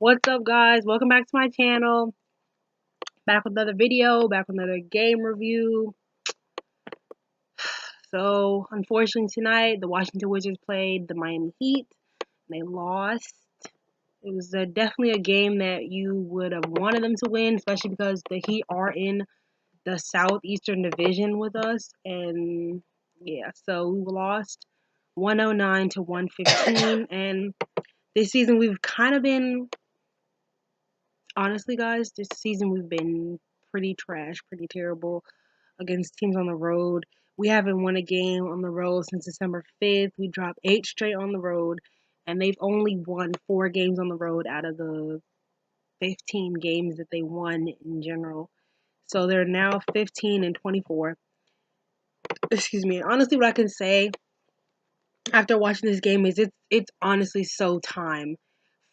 What's up, guys? Welcome back to my channel. Back with another video, back with another game review. So, unfortunately, tonight the Washington Wizards played the Miami Heat. They lost. It was definitely a game that you would have wanted them to win, especially because the Heat are in the Southeastern Division with us. And yeah, so we lost 109 to 115. And this season we've kind of been, honestly, guys, this season we've been pretty trash, pretty terrible against teams on the road. We haven't won a game on the road since December 5th. We dropped 8 straight on the road, and they've only won 4 games on the road out of the 15 games that they won in general. So they're now 15 and 24. Excuse me. Honestly, what I can say after watching this game is it's honestly so time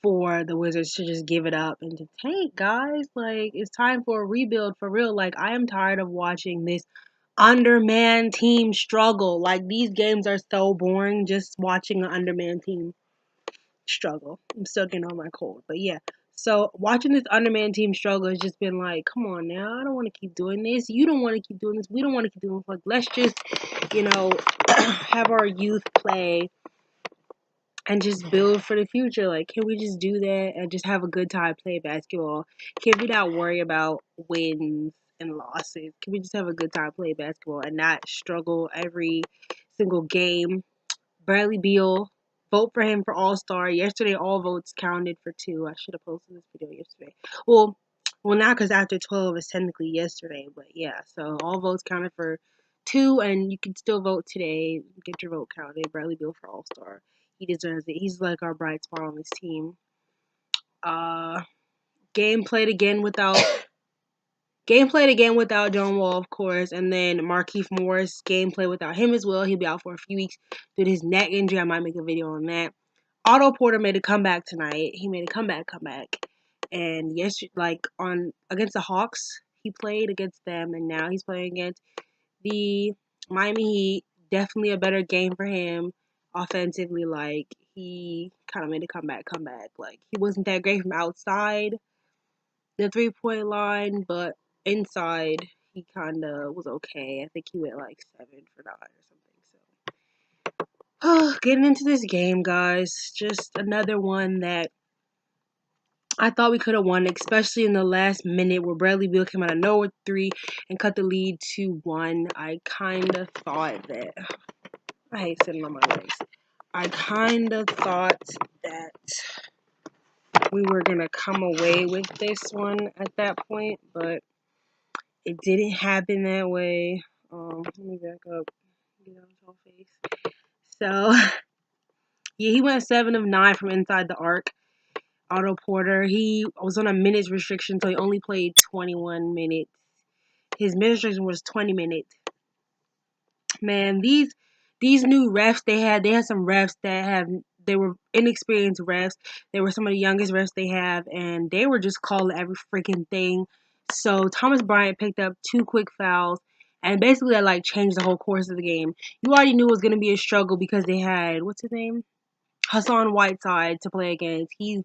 for the Wizards to just give it up and to tank, guys. Like, it's time for a rebuild for real. Like, I am tired of watching this underman team struggle. Like, these games are so boring just watching an underman team struggle. I'm still getting on my cold, but yeah. So watching this underman team struggle has just been like, come on now, I don't want to keep doing this. You don't want to keep doing this. We don't want to keep doing this. Like, let's just, have our youth play and just build for the future. Like, can we just do that and just have a good time playing basketball? Can we not worry about wins and losses? Can we just have a good time playing basketball and not struggle every single game? Bradley Beal, vote for him for All-Star. Yesterday, all votes counted for 2. I should have posted this video yesterday. Well, now because after 12 is technically yesterday, but yeah, so all votes counted for 2, and you can still vote today. Get your vote counted. Bradley Beal for All-Star. He deserves it. He's like our bright spot on this team. Uh, game played again without John Wall, of course, and then Markieff Morris, gameplay without him as well. He'll be out for a few weeks due to his neck injury. I might make a video on that. Otto Porter made a comeback tonight. He made a comeback. And yes, like on against the Hawks, he played against them, and now he's playing against the Miami Heat. Definitely a better game for him offensively. Like, he kind of made a comeback. Like, he wasn't that great from outside the 3-point line, but inside he kind of was okay. I think he went like 7 for 9 or something. So, getting into this game, guys, just another one that I thought we could have won, especially in the last minute where Bradley Beal came out of nowhere 3 and cut the lead to 1. I kind of thought that I hate sitting on my legs. I kind of thought that we were gonna come away with this one at that point, but it didn't happen that way. Let me back up. Get out of your face. So, yeah, he went 7 of 9 from inside the arc. Otto Porter, he was on a minutes restriction, so he only played 21 minutes. His minute restriction was 20 minutes. Man, these new refs they had some refs they were inexperienced refs. They were some of the youngest refs they have, and they were just calling every freaking thing. So Thomas Bryant picked up 2 quick fouls, and basically that like changed the whole course of the game. You already knew it was gonna be a struggle because they had what's his name, Hassan Whiteside to play against. He's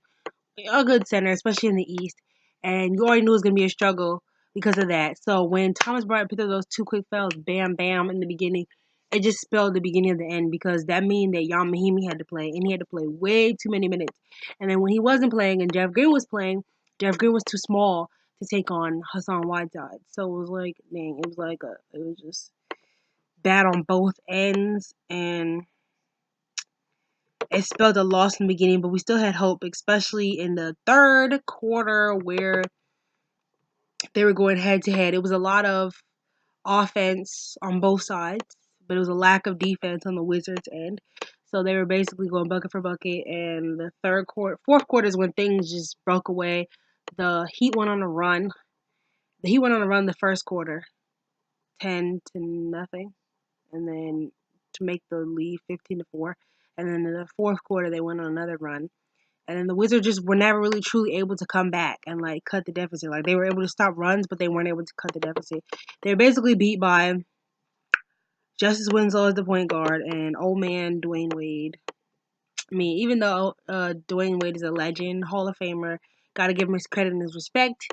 a good center, especially in the East, and you already knew it was gonna be a struggle because of that. So when Thomas Bryant picked up those 2 quick fouls, bam, bam, in the beginning, it just spelled the beginning of the end because that means that Jan Mahimi had to play, and he had to play way too many minutes. And then when he wasn't playing and Jeff Green was playing, Jeff Green was too small to take on Hassan Whiteside. So it was like, dang, it was just bad on both ends, and it spelled a loss in the beginning, but we still had hope, especially in the third quarter where they were going head to head. It was a lot of offense on both sides, but it was a lack of defense on the Wizards' end. So they were basically going bucket for bucket. And the fourth quarter is when things just broke away. The Heat went on a run. The first quarter, 10-0, and then to make the lead 15-4. And then in the fourth quarter, they went on another run. And then the Wizards just were never really truly able to come back and like cut the deficit. Like, they were able to stop runs, but they weren't able to cut the deficit. They were basically beat by Justice Winslow as the point guard and old man Dwayne Wade. I mean, even though Dwayne Wade is a legend, Hall of Famer, gotta give him his credit and his respect.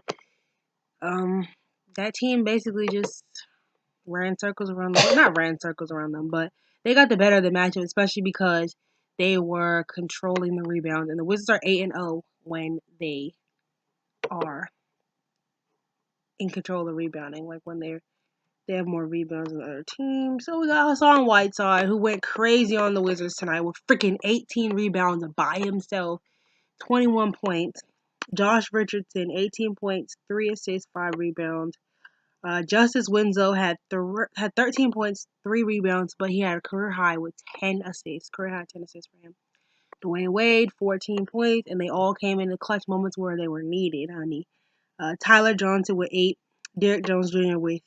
That team basically just ran circles around them. Not ran circles around them, but they got the better of the matchup, especially because they were controlling the rebounds. And the Wizards are 8-0 when they are in control of the rebounding, like when they have more rebounds than the other team. So we got Hassan Whiteside, who went crazy on the Wizards tonight with freaking 18 rebounds by himself, 21 points. Josh Richardson, 18 points, 3 assists, 5 rebounds. Justice Winslow had 13 points, 3 rebounds, but he had a career high with 10 assists. Career high 10 assists for him. Dwayne Wade, 14 points, and they all came in the clutch moments where they were needed, honey. Tyler Johnson with 8. Derrick Jones Jr. with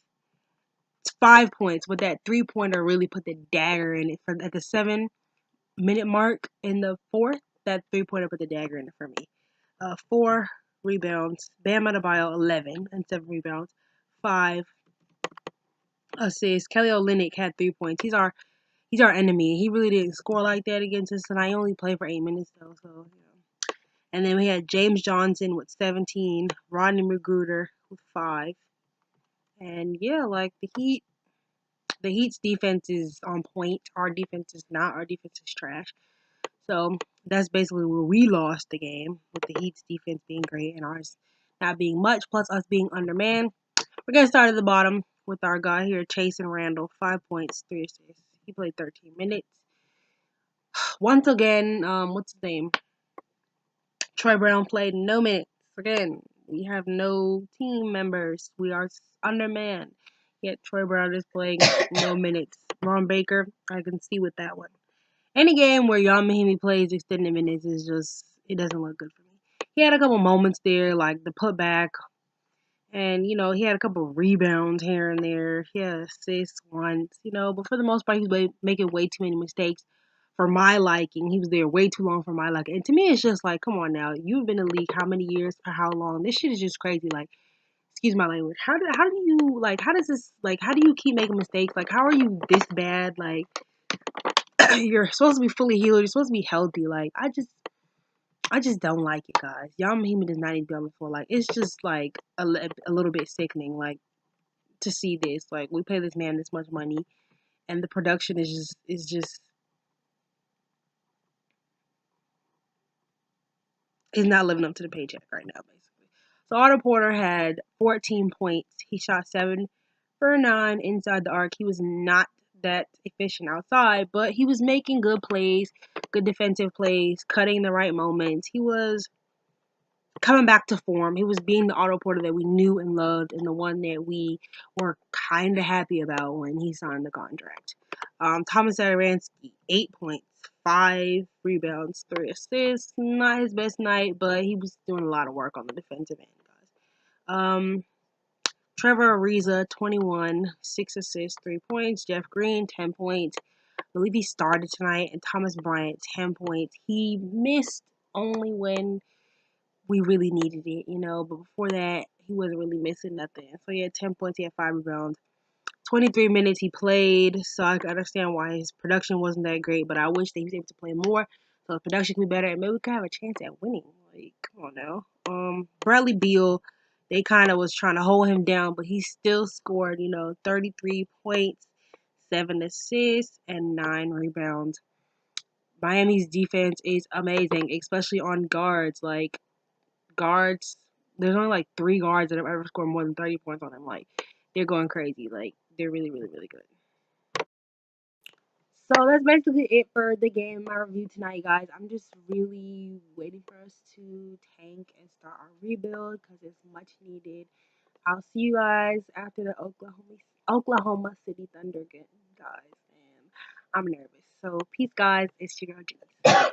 5 points, but that 3-pointer really put the dagger in it. At the 7-minute mark in the fourth, that 3-pointer put the dagger in it for me. 4 rebounds. Bam Adebayo, 11 and 7 rebounds. 5 assists. Kelly Olynyk had 3 points. He's our enemy. He really didn't score like that against us tonight. He only played for 8 minutes though, so you know. And then we had James Johnson with 17, Rodney McGruder with 5. And yeah, like the Heat's defense is on point. Our defense is not. Our defense is trash. So that's basically where we lost the game, with the Heat's defense being great and ours not being much, plus us being undermanned. We're going to start at the bottom with our guy here, Chasson Randle, 5 points, 3 assists. He played 13 minutes. Once again, what's his name? Troy Brown played no minutes. Again, we have no team members. We are undermanned. Yet Troy Brown is playing no minutes. Ron Baker, I can see with that one. Any game where Ian Mahinmi plays extended minutes is just, it doesn't look good for me. He had a couple moments there, like the putback, and, you know, he had a couple of rebounds here and there. He had assists once, you know, but for the most part, he was making way too many mistakes for my liking. He was there way too long for my liking. And to me, it's just like, come on now. You've been in the league how many years, for how long? This shit is just crazy. Like, excuse my language. How do you, like, how does this, like, how do you keep making mistakes? Like, how are you this bad? Like, you're supposed to be fully healed. You're supposed to be healthy. Like, I just don't like it, guys. Ian Mahinmi does not need to be on the floor. Like, it's just, like, a little bit sickening, like, to see this. Like, we pay this man this much money, and the production is not living up to the paycheck right now, basically. So, Otto Porter had 14 points. He shot 7 for 9 inside the arc. He was not that efficient outside, but he was making good plays, good defensive plays, cutting the right moments. He was coming back to form. He was being the Otto Porter that we knew and loved, and the one that we were kind of happy about when he signed the contract. Thomas Satoransky, 8 points, 5 rebounds, 3 assists. Not his best night, but he was doing a lot of work on the defensive end, guys. Trevor Ariza, 21, 6 assists, 3 points. Jeff Green, 10 points. I believe he started tonight. And Thomas Bryant, 10 points. He missed only when we really needed it, you know. But before that, he wasn't really missing nothing. So he had 10 points, he had 5 rebounds. 23 minutes he played, so I can understand why his production wasn't that great, but I wish that he was able to play more so his production could be better and maybe we could have a chance at winning. Like, come on now. Bradley Beal, they kind of was trying to hold him down, but he still scored, you know, 33 points, 7 assists, and 9 rebounds. Miami's defense is amazing, especially on guards. Like, guards, there's only like 3 guards that have ever scored more than 30 points on him. Like, they're going crazy. Like, they're really, really, really good. So that's basically it for the game, my review tonight, guys. I'm just really waiting for us to tank and start our rebuild because it's much needed. I'll see you guys after the Oklahoma City Thunder game, guys. And I'm nervous. So peace, guys. It's your girl, Julie.